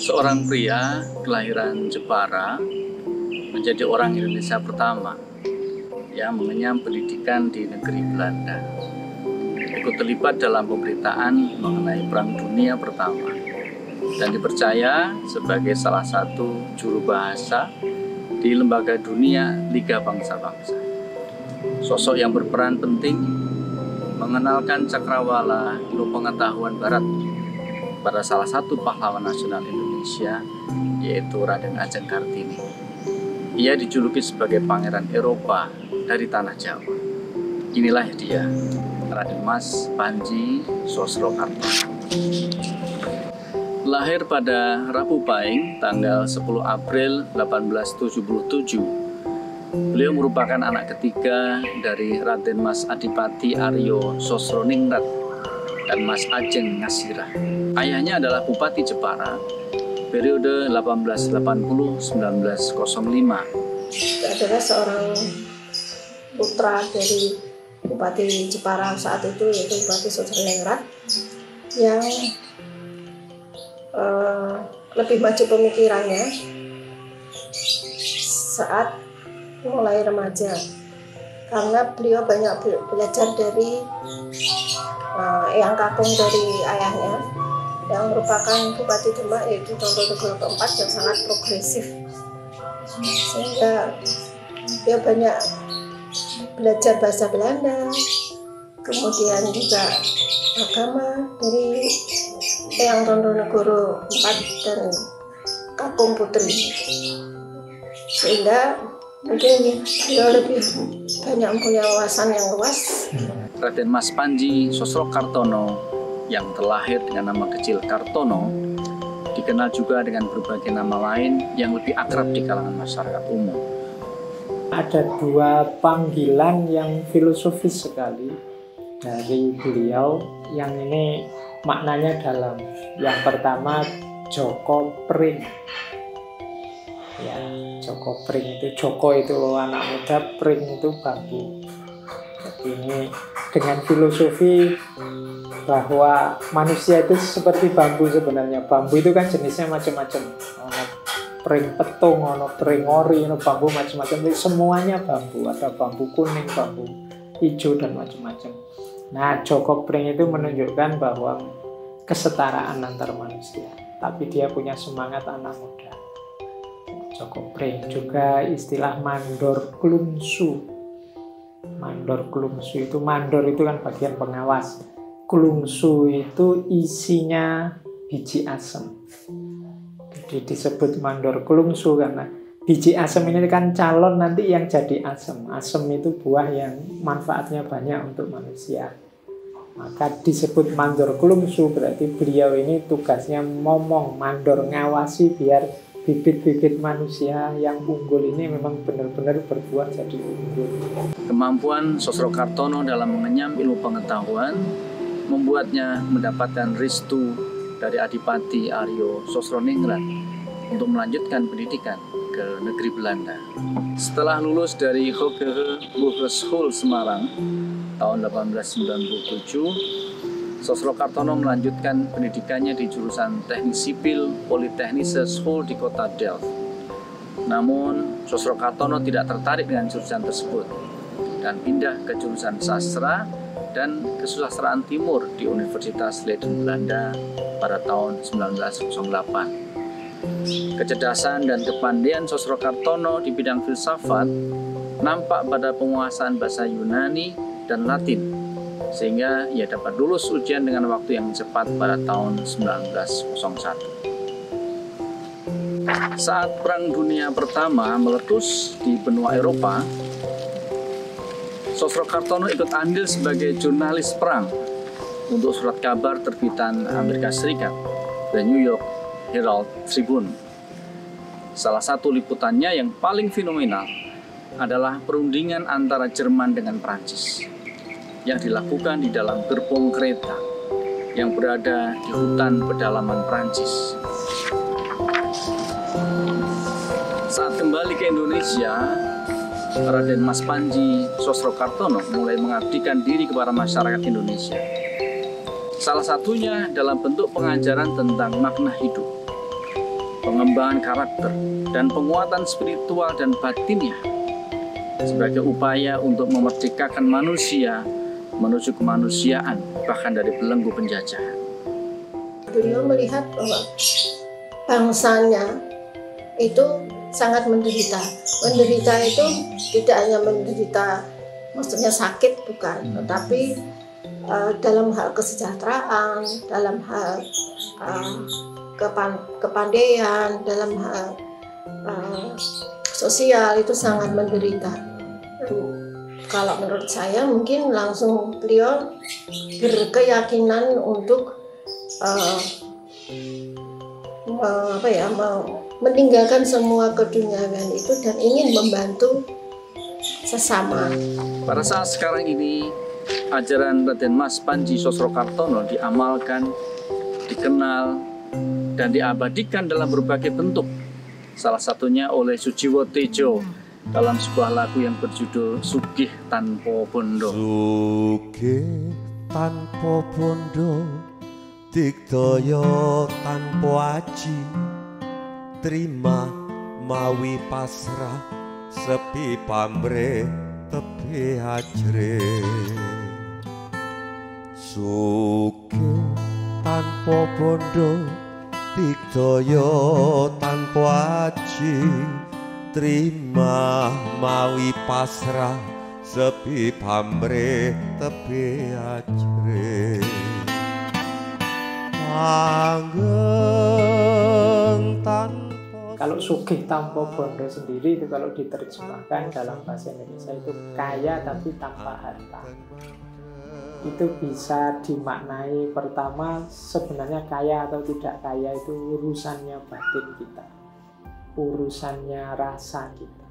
Seorang pria kelahiran Jepara menjadi orang Indonesia pertama yang mengenyam pendidikan di negeri Belanda. Ikut terlibat dalam pemberitaan mengenai Perang Dunia Pertama dan dipercaya sebagai salah satu juru bahasa di Lembaga Dunia Liga Bangsa-Bangsa. Sosok yang berperan penting mengenalkan cakrawala ilmu pengetahuan Barat pada salah satu pahlawan nasional Indonesia, yaitu Raden Ajeng Kartini. Ia dijuluki sebagai Pangeran Eropa dari Tanah Jawa. Inilah dia, Raden Mas Panji Sosrokartono. Lahir pada Rabu Pahing, tanggal 10 April 1877. Beliau merupakan anak ketiga dari Raden Mas Adipati Aryo Sosroningrat dan Mas Ajeng Ngasirah. Ayahnya adalah Bupati Jepara periode 1880-1905. Adalah seorang putra dari Bupati Jepara saat itu, yaitu Bupati Sosroningrat, yang lebih maju pemikirannya saat mulai remaja, karena beliau banyak belajar dari Eyang Kakung dari ayahnya yang merupakan Bupati Demak, yaitu Tontonegoro keempat, yang sangat progresif, sehingga dia banyak belajar bahasa Belanda, kemudian juga agama dari Eyang Tontonegoro IV dan Kakung Putri, sehingga mungkin dia lebih banyak mempunyai wawasan yang luas. Raden Mas Panji Sosrokartono yang terlahir dengan nama kecil Kartono dikenal juga dengan berbagai nama lain yang lebih akrab di kalangan masyarakat umum. Ada dua panggilan yang filosofis sekali dari beliau, yang ini maknanya dalam. Yang pertama, Joko Pring. Ya, Joko Pring itu, Joko itu anak muda, Pring itu bambu. Jadi ini dengan filosofi bahwa manusia itu seperti bambu sebenarnya. Bambu itu kan jenisnya macam-macam. Ono pring petung, ono pring ori, ono bambu macam-macam. Semuanya bambu. Ada bambu kuning, bambu hijau dan macam-macam. Nah, Joko Pring itu menunjukkan bahwa kesetaraan antar manusia, tapi dia punya semangat anak muda. Joko Pring. Juga istilah mandor klungsu. Mandor klungsu itu, mandor itu kan bagian pengawas. Klungsu itu isinya biji asem. Jadi disebut mandor klungsu karena biji asem ini kan calon nanti yang jadi asem. Asem itu buah yang manfaatnya banyak untuk manusia. Maka disebut mandor klungsu, berarti beliau ini tugasnya ngomong, mandor, ngawasi biar bibit-bibit manusia yang unggul ini memang benar-benar berbuah jadi unggul. Kemampuan Sosrokartono dalam mengenyam ilmu pengetahuan membuatnya mendapatkan restu dari Adipati Aryo Sosroningrat untuk melanjutkan pendidikan ke negeri Belanda. Setelah lulus dari Hogeschool Semarang tahun 1897, Sosrokartono melanjutkan pendidikannya di jurusan Teknik Sipil Polytechnische School di kota Delft. Namun, Sosrokartono tidak tertarik dengan jurusan tersebut dan pindah ke jurusan sastra dan kesusastraan timur di Universitas Leiden Belanda pada tahun 1908. Kecerdasan dan kepandaian Sosrokartono di bidang filsafat nampak pada penguasaan bahasa Yunani dan Latin, sehingga ia dapat lulus ujian dengan waktu yang cepat pada tahun 1901. Saat Perang Dunia Pertama meletus di benua Eropa, Sosrokartono ikut andil sebagai jurnalis perang untuk surat kabar terbitan Amerika Serikat, The New York Herald Tribune. Salah satu liputannya yang paling fenomenal adalah perundingan antara Jerman dengan Prancis yang dilakukan di dalam gerbong kereta yang berada di hutan pedalaman Prancis. Saat kembali ke Indonesia, Raden Mas Panji Sosrokartono mulai mengabdikan diri kepada masyarakat Indonesia. Salah satunya dalam bentuk pengajaran tentang makna hidup. pengembangan karakter, dan penguatan spiritual dan batinnya sebagai upaya untuk memerdekakan manusia menuju kemanusiaan, bahkan dari belenggu penjajahan. Beliau melihat bahwa bangsanya itu sangat menderita. Menderita itu tidak hanya menderita, maksudnya sakit bukan, tetapi dalam hal kesejahteraan, dalam hal kepandaian, dalam hal sosial itu sangat menderita. Kalau menurut saya mungkin langsung beliau berkeyakinan untuk meninggalkan semua keduniawian itu dan ingin membantu sesama. Pada saat sekarang ini, ajaran Raden Mas Panji Sosrokartono diamalkan, dikenal, dan diabadikan dalam berbagai bentuk. Salah satunya oleh Sujiwo Tejo dalam sebuah lagu yang berjudul Sugih Tanpa Bondo. Sugih tanpa bondo, digdaya tanpa aji, terima mawi pasrah, sepi pamrih tepi ajre. Sugih tanpa bondo, digdaya tanpa aji, terima mawi pasrah, sepi pamrih tepi ajre. Langgeng tanpa. Kalau sugih tanpa bondo sendiri itu kalau diterjemahkan dalam bahasa Indonesia itu kaya tapi tanpa harta. Itu bisa dimaknai pertama sebenarnya kaya atau tidak kaya itu urusannya batin kita, urusannya rasa kita.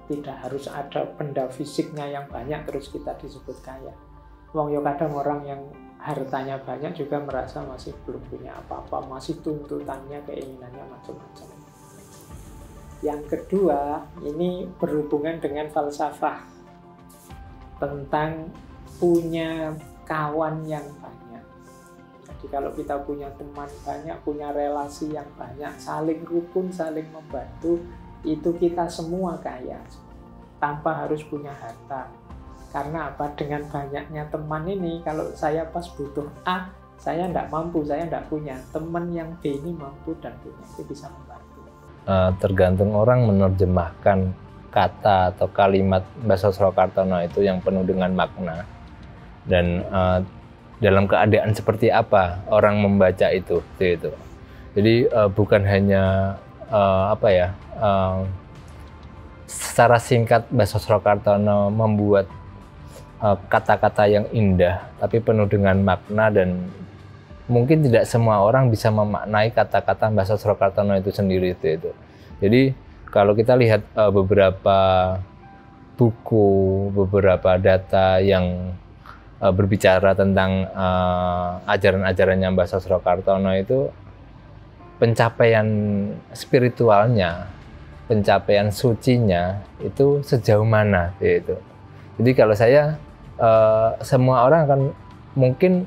Tidak harus ada benda fisiknya yang banyak terus kita disebut kaya. Wong yo kadang orang yang hartanya banyak juga merasa masih belum punya apa-apa, masih tuntutannya, keinginannya macam-macam. Yang kedua, ini berhubungan dengan falsafah tentang punya kawan yang banyak. Jadi kalau kita punya teman banyak, punya relasi yang banyak, saling rukun, saling membantu, itu kita semua kaya tanpa harus punya harta. Karena apa? Dengan banyaknya teman ini, kalau saya pas butuh A, saya tidak mampu, saya tidak punya. Teman yang B ini mampu dan punya, itu bisa membantu. Tergantung orang menerjemahkan kata atau kalimat Mbah Sosrokartono itu yang penuh dengan makna. Dan dalam keadaan seperti apa orang membaca itu. Jadi bukan hanya secara singkat Mbah Sosrokartono membuat kata-kata yang indah, tapi penuh dengan makna, dan mungkin tidak semua orang bisa memaknai kata-kata Mbah Sosrokartono itu sendiri. Jadi kalau kita lihat beberapa buku, beberapa data yang berbicara tentang ajaran-ajarannya Mbah Sosrokartono itu, pencapaian spiritualnya, pencapaian sucinya itu sejauh mana gitu. Jadi kalau saya semua orang akan mungkin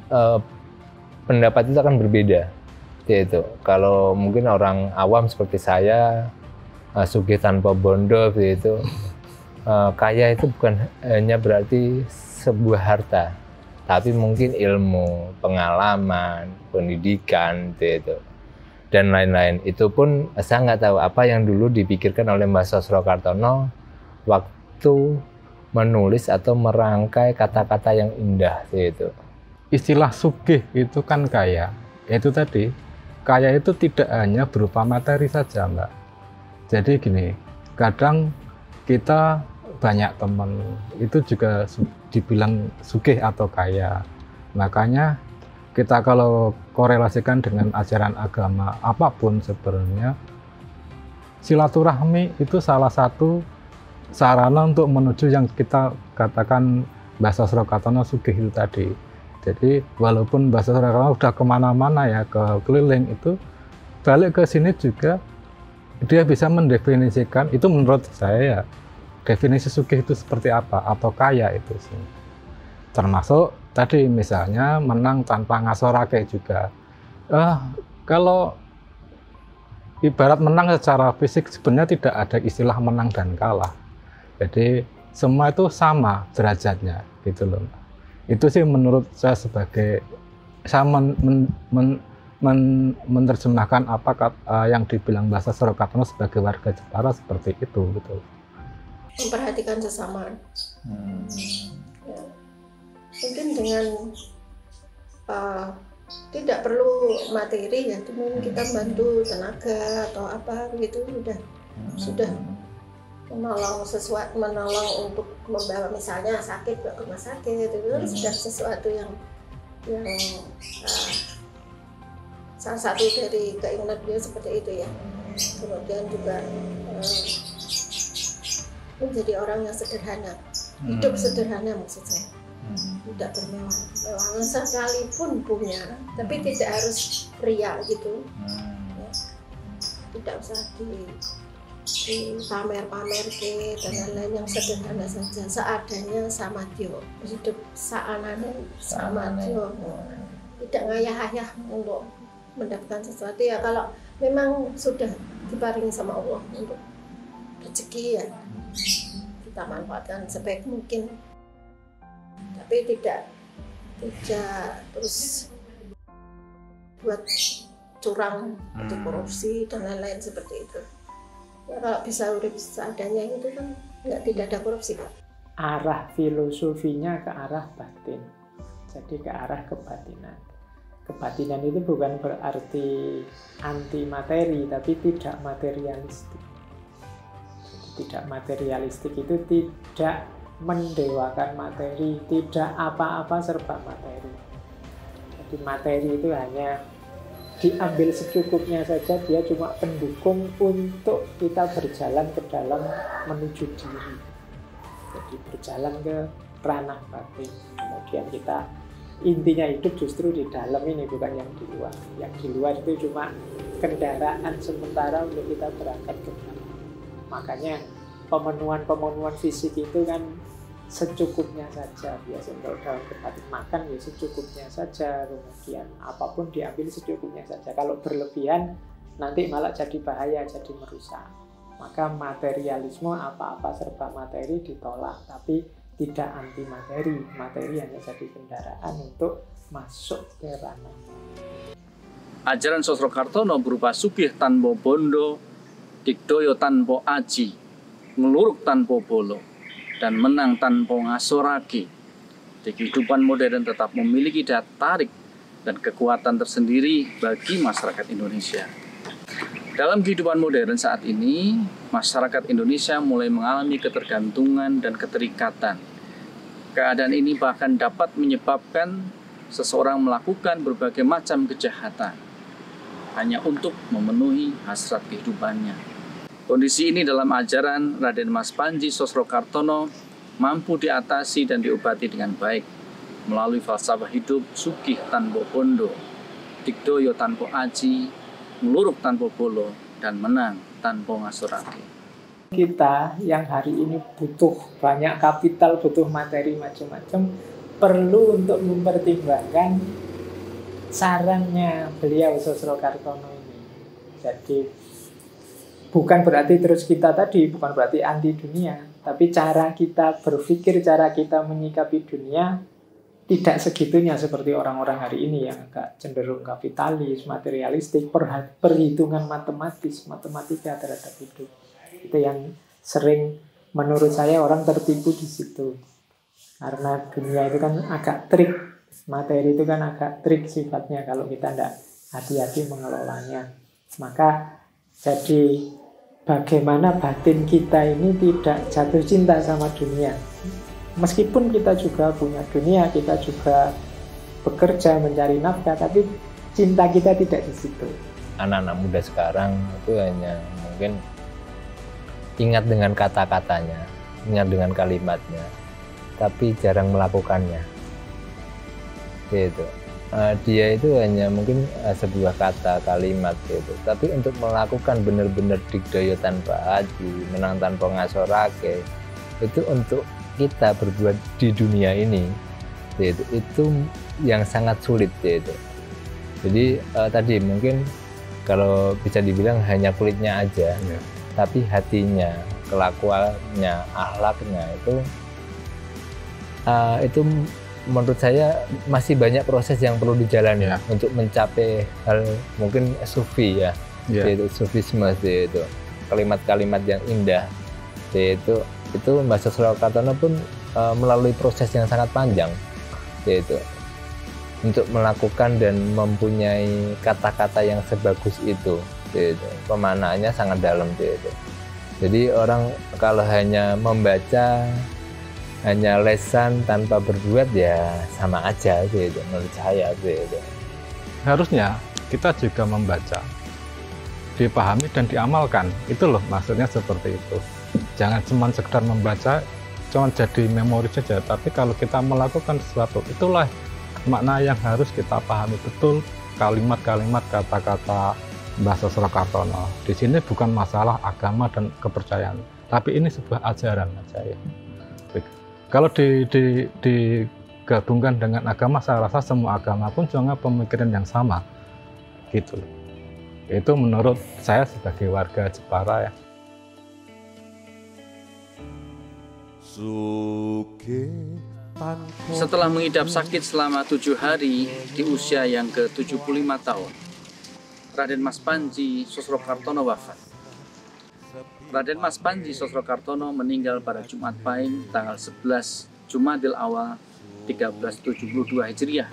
pendapat itu akan berbeda gitu. Kalau mungkin orang awam seperti saya, sugih tanpa bondo gitu, kaya itu bukan hanya berarti sebuah harta, tapi mungkin ilmu, pengalaman, pendidikan gitu, dan lain-lain. Itu pun saya nggak tahu apa yang dulu dipikirkan oleh Mbah Sosrokartono waktu menulis atau merangkai kata-kata yang indah gitu. Istilah sugih itu kan kaya. Itu tadi, kaya itu tidak hanya berupa materi saja, Mbak. Jadi gini, kadang kita banyak teman, itu juga dibilang sugih atau kaya. Makanya kita kalau korelasikan dengan ajaran agama apapun sebenarnya, silaturahmi itu salah satu sarana untuk menuju yang kita katakan Mbah Sosrokartono sugih itu tadi. Jadi walaupun Mbah Sosrokartono udah kemana-mana ya, ke keliling, itu balik ke sini juga dia bisa mendefinisikan, itu menurut saya ya, definisi sugih itu seperti apa atau kaya itu sih. Termasuk tadi misalnya menang tanpa ngasorake juga. Kalau ibarat menang secara fisik, sebenarnya tidak ada istilah menang dan kalah. Jadi semua itu sama derajatnya gitu loh. Itu sih menurut saya sebagai saya menerjemahkan apa yang dibilang Mbah Sasro Kartono sebagai warga Jepara seperti itu gitu. Memperhatikan sesama. Ya. Mungkin dengan tidak perlu materi ya, cuma kita bantu tenaga atau apa gitu sudah menolong sesuatu, menolong untuk membawa misalnya sakit ke rumah sakit itu sudah sesuatu yang salah satu dari keinginan beliau seperti itu ya. Kemudian juga menjadi orang yang sederhana, hidup sederhana maksud saya, tidak bermewah-mewah sekalipun punya, tapi tidak harus ria gitu, ya. Tidak usah pamer-pamer ke dan lain-lain, yang sederhana saja, seadanya sama Dio, hidup saanane sama Dio, tidak ngayah-ayah untuk mendapatkan sesuatu ya. Kalau memang sudah diparingi sama Allah untuk rezeki ya, kita manfaatkan sebaik mungkin, tapi tidak terus buat curang atau korupsi dan lain-lain seperti itu. Ya, kalau bisa urip seadanya itu kan tidak ada korupsi Pak. Arah filosofinya ke arah batin, jadi ke arah kebatinan. Kebatinan itu bukan berarti anti materi, tapi tidak materialistik. Tidak materialistik itu tidak mendewakan materi, tidak apa-apa serba materi. Jadi materi itu hanya diambil secukupnya saja, dia cuma pendukung untuk kita berjalan ke dalam menuju diri. Jadi berjalan ke ranah batin. Kemudian kita intinya hidup justru di dalam ini, bukan yang di luar. Yang di luar itu cuma kendaraan sementara untuk kita berangkat ke dalam. Makanya pemenuhan fisik itu kan secukupnya saja. Biasanya kalau dalam berarti makan ya secukupnya saja, kemudian apapun diambil secukupnya saja. Kalau berlebihan nanti malah jadi bahaya, jadi merusak. Maka materialisme, apa-apa serba materi ditolak, tapi tidak anti materi. Materi hanya jadi kendaraan untuk masuk ke ranah. Ajaran Sasro Kartono berupa sugih tanpa bondo, digdaya tanpa aji, ngeluruk tanpa bolo, dan menang tanpa ngasorake. Di kehidupan modern tetap memiliki daya tarik dan kekuatan tersendiri bagi masyarakat Indonesia. Dalam kehidupan modern saat ini, masyarakat Indonesia mulai mengalami ketergantungan dan keterikatan. Keadaan ini bahkan dapat menyebabkan seseorang melakukan berbagai macam kejahatan hanya untuk memenuhi hasrat kehidupannya. Kondisi ini dalam ajaran Raden Mas Panji Sasro Kartono mampu diatasi dan diobati dengan baik melalui falsafah hidup sugih tanpa bondo, digdaya tanpa aji, ngeluruk tanpa bolo, dan menang tanpa ngasorake. Kita yang hari ini butuh banyak kapital, butuh materi macam-macam, perlu untuk mempertimbangkan sarannya beliau Sasro Kartono ini. Jadi bukan berarti terus kita tadi, bukan berarti anti dunia, tapi cara kita berpikir, cara kita menyikapi dunia tidak segitunya seperti orang-orang hari ini yang agak cenderung kapitalis, materialistik, perhitungan matematika terhadap hidup. Itu yang sering menurut saya orang tertipu di situ. Karena dunia itu kan agak trik, materi itu kan agak trik sifatnya kalau kita tidak hati-hati mengelolanya. Maka jadi bagaimana batin kita ini tidak jatuh cinta sama dunia. Meskipun kita juga punya dunia, kita juga bekerja mencari nafkah, tapi cinta kita tidak di situ. Anak-anak muda sekarang itu hanya mungkin ingat dengan kata-katanya, ingat dengan kalimatnya, tapi jarang melakukannya. Gitu. Dia itu hanya mungkin sebuah kata, kalimat gitu. Tapi untuk melakukan benar-benar digdaya tanpa aji, menang tanpa ngasorake, itu untuk kita berbuat di dunia ini, gitu. Itu yang sangat sulit gitu. Jadi tadi mungkin kalau bisa dibilang hanya kulitnya aja, tapi hatinya, kelakuannya, akhlaknya itu menurut saya masih banyak proses yang perlu dijalani untuk mencapai hal mungkin sufi yaitu sufisme itu kalimat-kalimat yang indah yaitu Mbah Sosrokartono pun melalui proses yang sangat panjang yaitu untuk melakukan dan mempunyai kata-kata yang sebagus itu yaitu pemaknaannya sangat dalam yaitu. Jadi orang kalau hanya membaca, hanya lesan tanpa berbuat ya sama aja gitu menurut saya gitu. Harusnya kita juga membaca, dipahami dan diamalkan. Itu loh maksudnya seperti itu. Jangan cuma sekedar membaca, cuma jadi memori saja. Tapi kalau kita melakukan sesuatu, itulah makna yang harus kita pahami betul. Kalimat-kalimat, kata-kata Mbah Sosrokartono. Di sini bukan masalah agama dan kepercayaan, tapi ini sebuah ajaran saja. Kalau digabungkan dengan agama, saya rasa semua agama pun punya pemikiran yang sama, gitu. Itu menurut saya sebagai warga Jepara ya. Setelah mengidap sakit selama 7 hari di usia yang ke-75 tahun, Raden Mas Panji Sosrokartono wafat. Raden Mas Panji Sosrokartono meninggal pada Jumat Pahing tanggal 11 Jumadil Awal 1372 Hijriah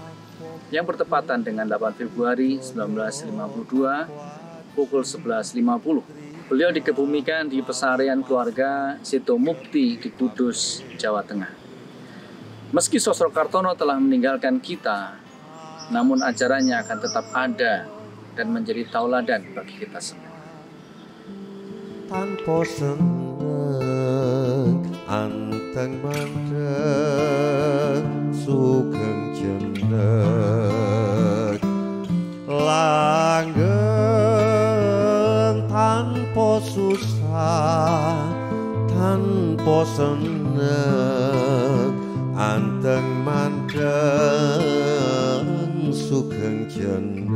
yang bertepatan dengan 8 Februari 1952 pukul 11.50. Beliau dikebumikan di pesarian keluarga Sito Mukti di Kudus, Jawa Tengah. Meski Sosrokartono telah meninggalkan kita, namun ajarannya akan tetap ada dan menjadi tauladan bagi kita semua. Tanpa seneng anteng mandeng sugeng jeneng langgeng tanpa susah tanpa seneng anteng mandeng sugeng jeneng.